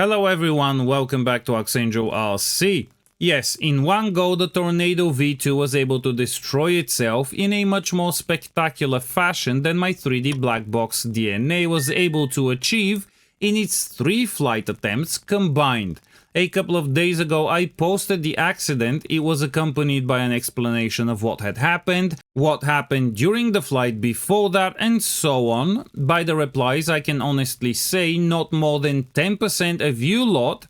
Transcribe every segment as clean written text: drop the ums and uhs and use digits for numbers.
Hello everyone, welcome back to Archangel RC. Yes, in one go the Tornado V2 was able to destroy itself in a much more spectacular fashion than my 3D black box DNA was able to achieve in its 3 flight attempts combined. A couple of days ago I posted the accident. It was accompanied by an explanation of what had happened, what happened during the flight before that, and so on. By the replies I can honestly say not more than 10% of you lot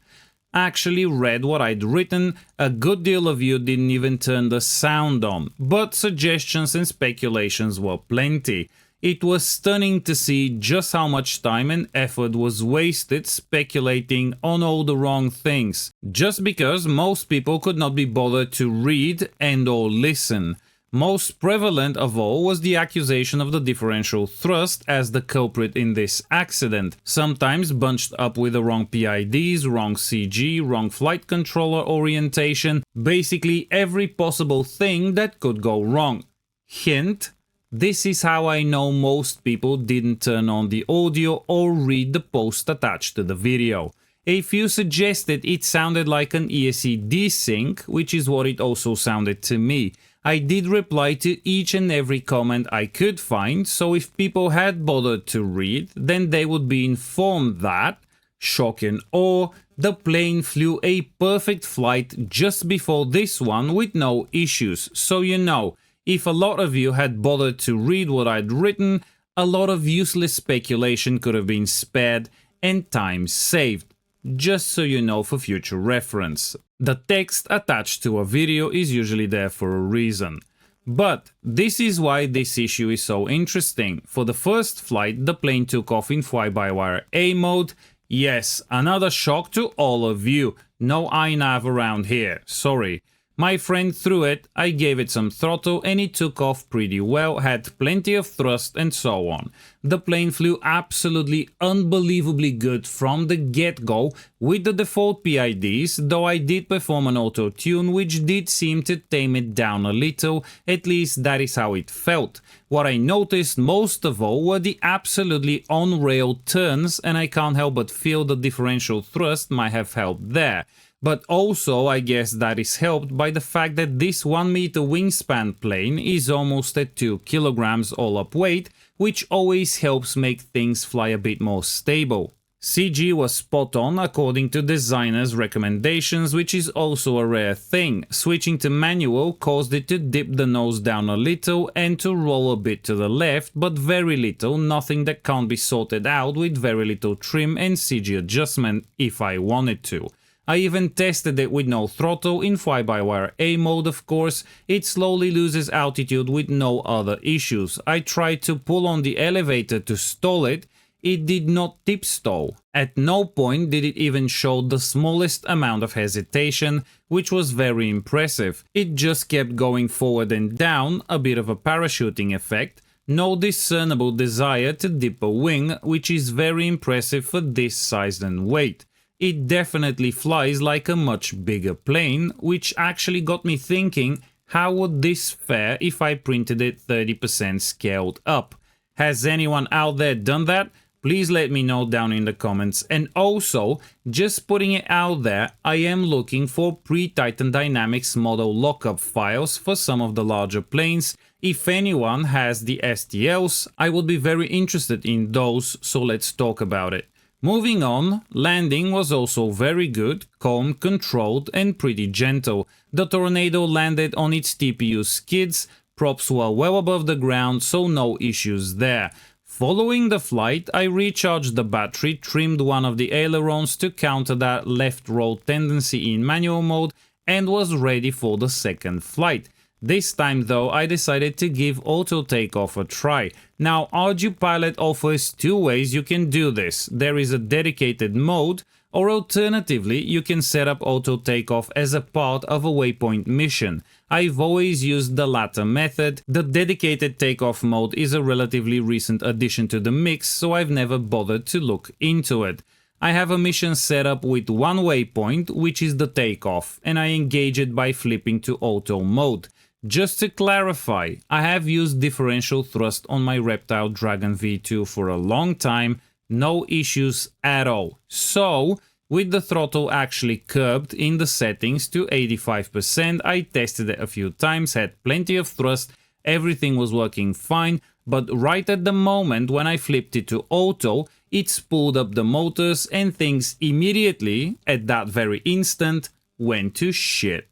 actually read what I'd written. A good deal of you didn't even turn the sound on, but suggestions and speculations were plenty. It was stunning to see just how much time and effort was wasted speculating on all the wrong things, just because most people could not be bothered to read and or listen. Most prevalent of all was the accusation of the differential thrust as the culprit in this accident, sometimes bunched up with the wrong PIDs, wrong CG, wrong flight controller orientation, basically every possible thing that could go wrong. Hint: this is how I know most people didn't turn on the audio or read the post attached to the video. A few suggested it sounded like an ESC desync, which is what it also sounded to me. I did reply to each and every comment I could find, so if people had bothered to read, then they would be informed that, shock and awe, the plane flew a perfect flight just before this one with no issues. So you know, if a lot of you had bothered to read what I'd written, a lot of useless speculation could have been spared and time saved. Just so you know for future reference. The text attached to a video is usually there for a reason. But this is why this issue is so interesting. For the first flight, the plane took off in fly-by-wire A mode. Yes, another shock to all of you. No iNav around here, sorry. My friend threw it, I gave it some throttle and it took off pretty well, had plenty of thrust and so on. The plane flew absolutely unbelievably good from the get-go with the default PIDs, though I did perform an auto-tune which did seem to tame it down a little, at least that is how it felt. What I noticed most of all were the absolutely on-rail turns, and I can't help but feel the differential thrust might have helped there. But also I guess that is helped by the fact that this 1 meter wingspan plane is almost at 2 kilograms all up weight, which always helps make things fly a bit more stable. CG was spot on according to designers' recommendations, which is also a rare thing. Switching to manual caused it to dip the nose down a little and to roll a bit to the left, but very little, nothing that can't be sorted out with very little trim and CG adjustment if I wanted to. I even tested it with no throttle in fly-by-wire A mode, of course. It slowly loses altitude with no other issues. I tried to pull on the elevator to stall it. It did not tip stall. At no point did it even show the smallest amount of hesitation, which was very impressive. It just kept going forward and down, a bit of a parachuting effect. No discernible desire to dip a wing, which is very impressive for this size and weight. It definitely flies like a much bigger plane, which actually got me thinking, how would this fare if I printed it 30% scaled up? Has anyone out there done that? Please let me know down in the comments. And also, just putting it out there, I am looking for pre-Titan Dynamics model lockup files for some of the larger planes. If anyone has the STLs, I would be very interested in those, so let's talk about it. Moving on, landing was also very good, calm, controlled and pretty gentle. The Tornado landed on its TPU skids, props were well above the ground, so no issues there. Following the flight, I recharged the battery, trimmed one of the ailerons to counter that left roll tendency in manual mode, and was ready for the second flight. This time though, I decided to give auto takeoff a try. Now, ArduPilot offers 2 ways you can do this. There is a dedicated mode, or alternatively, you can set up auto takeoff as a part of a waypoint mission. I've always used the latter method. The dedicated takeoff mode is a relatively recent addition to the mix, so I've never bothered to look into it. I have a mission set up with one waypoint, which is the takeoff, and I engage it by flipping to auto mode. Just to clarify, I have used differential thrust on my Reptile Dragon V2 for a long time, no issues at all. So, with the throttle actually curbed in the settings to 85%. I tested it a few times, had plenty of thrust, everything was working fine, but right at the moment when I flipped it to auto, it spooled up the motors and things immediately, at that very instant, went to shit.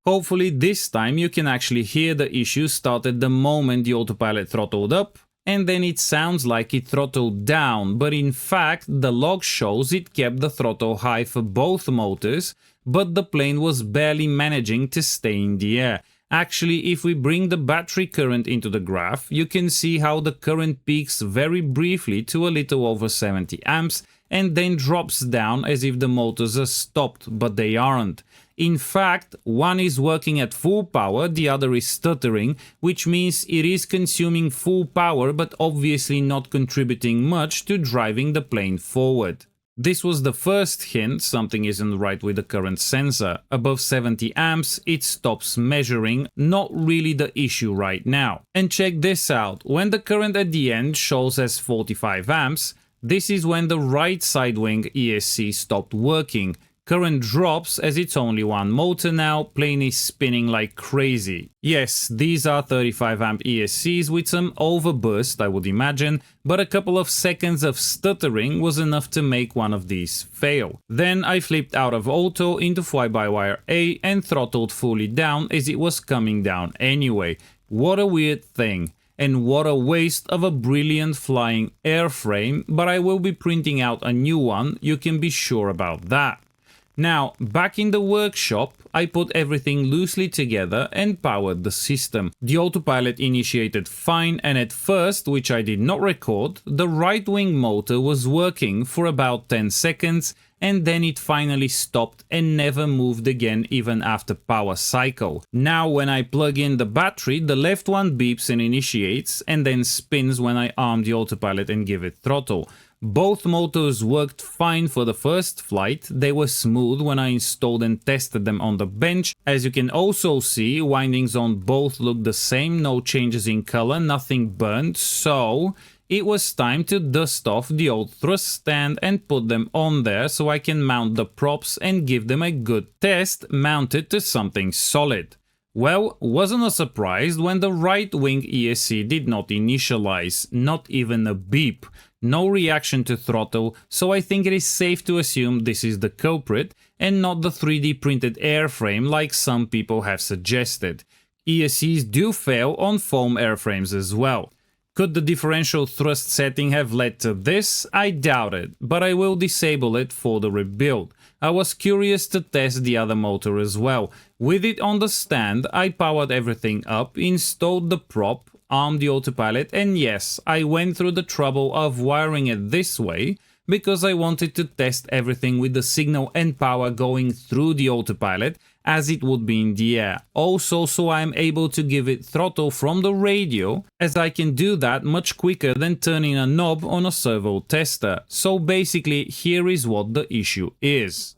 Hopefully this time you can actually hear the issue started the moment the autopilot throttled up, and then it sounds like it throttled down, but in fact the log shows it kept the throttle high for both motors, but the plane was barely managing to stay in the air. Actually, if we bring the battery current into the graph, you can see how the current peaks very briefly to a little over 70 amps and then drops down as if the motors are stopped, but they aren't. In fact, one is working at full power, the other is stuttering, which means it is consuming full power but obviously not contributing much to driving the plane forward. This was the first hint something isn't right with the current sensor. Above 70 amps, it stops measuring, not really the issue right now. And check this out, when the current at the end shows as 45 amps, this is when the right side wing ESC stopped working. Current drops as it's only one motor now, plane is spinning like crazy. Yes, these are 35 amp ESCs with some overburst I would imagine, but a couple of seconds of stuttering was enough to make one of these fail. Then I flipped out of auto into fly-by-wire A and throttled fully down as it was coming down anyway. What a weird thing. And what a waste of a brilliant flying airframe, but I will be printing out a new one, you can be sure about that. Now, back in the workshop, I put everything loosely together and powered the system. The autopilot initiated fine, and at first, which I did not record, the right wing motor was working for about 10 seconds and then it finally stopped and never moved again even after power cycle. Now when I plug in the battery, the left one beeps and initiates and then spins when I arm the autopilot and give it throttle. Both motors worked fine for the first flight, they were smooth when I installed and tested them on the bench. As you can also see, windings on both look the same, no changes in color, nothing burnt, so it was time to dust off the old thrust stand and put them on there so I can mount the props and give them a good test mounted to something solid. Well, wasn't a surprise when the right wing ESC did not initialize, not even a beep. No reaction to throttle, so I think it is safe to assume this is the culprit and not the 3D printed airframe like some people have suggested. ESCs do fail on foam airframes as well. Could the differential thrust setting have led to this? I doubt it, but I will disable it for the rebuild. I was curious to test the other motor as well. With it on the stand, I powered everything up, installed the prop, armed the autopilot, and yes, I went through the trouble of wiring it this way because I wanted to test everything with the signal and power going through the autopilot as it would be in the air. Also, so I am able to give it throttle from the radio, as I can do that much quicker than turning a knob on a servo tester. So basically, here is what the issue is.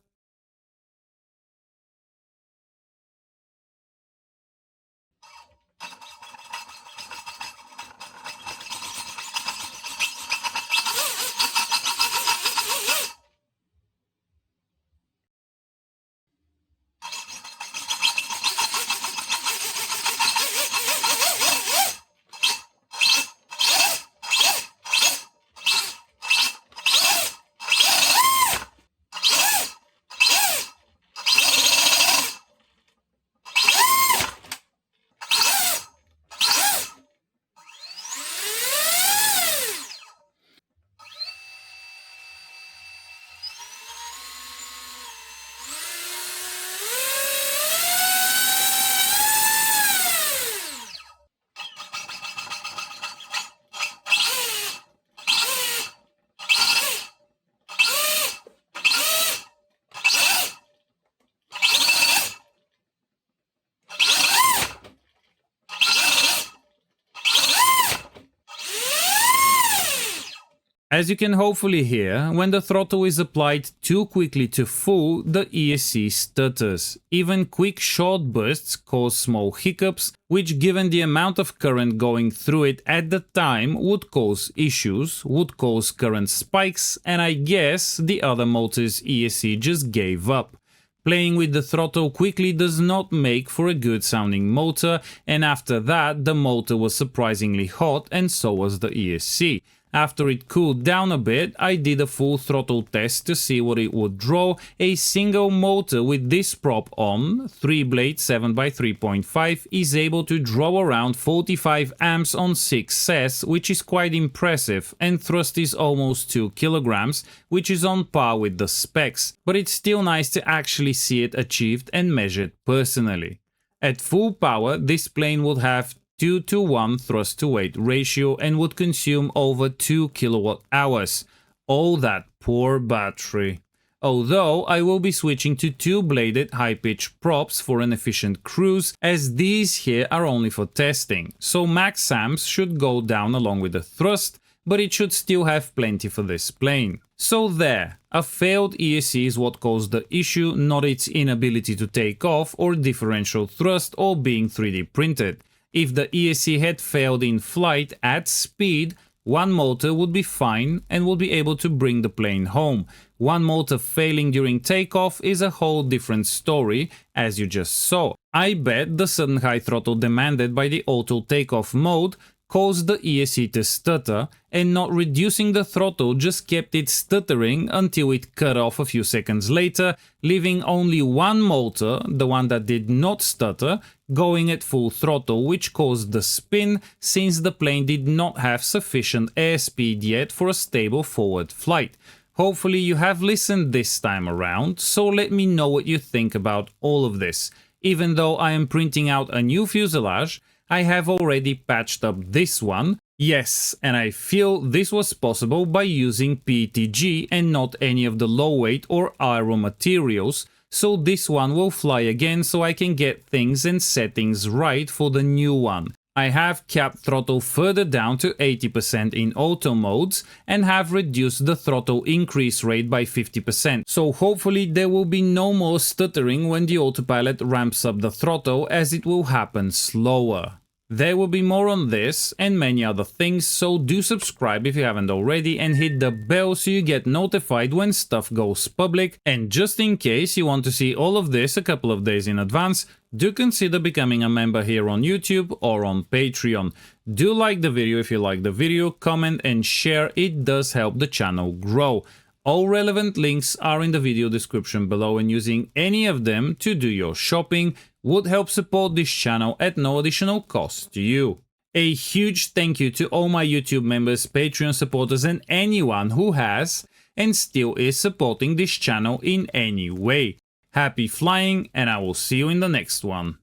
As you can hopefully hear, when the throttle is applied too quickly to full, the ESC stutters. Even quick short bursts cause small hiccups, which given the amount of current going through it at the time would cause issues, would cause current spikes, and I guess the other motor's ESC just gave up. Playing with the throttle quickly does not make for a good sounding motor, and after that the motor was surprisingly hot and so was the ESC. After it cooled down a bit, I did a full throttle test to see what it would draw. A single motor with this prop on, 3-blade 7x3.5, is able to draw around 45 amps on 6 sets, which is quite impressive, and thrust is almost 2 kilograms, which is on par with the specs, but it's still nice to actually see it achieved and measured personally. At full power, this plane would have 2:1 thrust to weight ratio and would consume over 2 kilowatt hours. Oh, that poor battery. Although I will be switching to 2-bladed high-pitch props for an efficient cruise, as these here are only for testing, so max amps should go down along with the thrust, but it should still have plenty for this plane. So there, a failed ESC is what caused the issue, not its inability to take off or differential thrust or being 3D printed. If the ESC had failed in flight at speed, one motor would be fine and would be able to bring the plane home. One motor failing during takeoff is a whole different story, as you just saw. I bet the sudden high throttle demanded by the auto takeoff mode caused the ESC to stutter, and not reducing the throttle just kept it stuttering until it cut off a few seconds later, leaving only one motor, the one that did not stutter, going at full throttle, which caused the spin since the plane did not have sufficient airspeed yet for a stable forward flight. Hopefully you have listened this time around, so let me know what you think about all of this. Even though I am printing out a new fuselage, I have already patched up this one. Yes, and I feel this was possible by using PETG and not any of the low weight or aero materials, so this one will fly again so I can get things and settings right for the new one. I have capped throttle further down to 80% in auto modes and have reduced the throttle increase rate by 50%, so hopefully there will be no more stuttering when the autopilot ramps up the throttle, as it will happen slower. There will be more on this and many other things, so do subscribe if you haven't already and hit the bell so you get notified when stuff goes public. And just in case you want to see all of this a couple of days in advance, do consider becoming a member here on YouTube or on Patreon. Do like the video if you like the video, comment and share, it does help the channel grow. All relevant links are in the video description below, and using any of them to do your shopping would help support this channel at no additional cost to you. A huge thank you to all my YouTube members, Patreon supporters and anyone who has and still is supporting this channel in any way. Happy flying, and I will see you in the next one.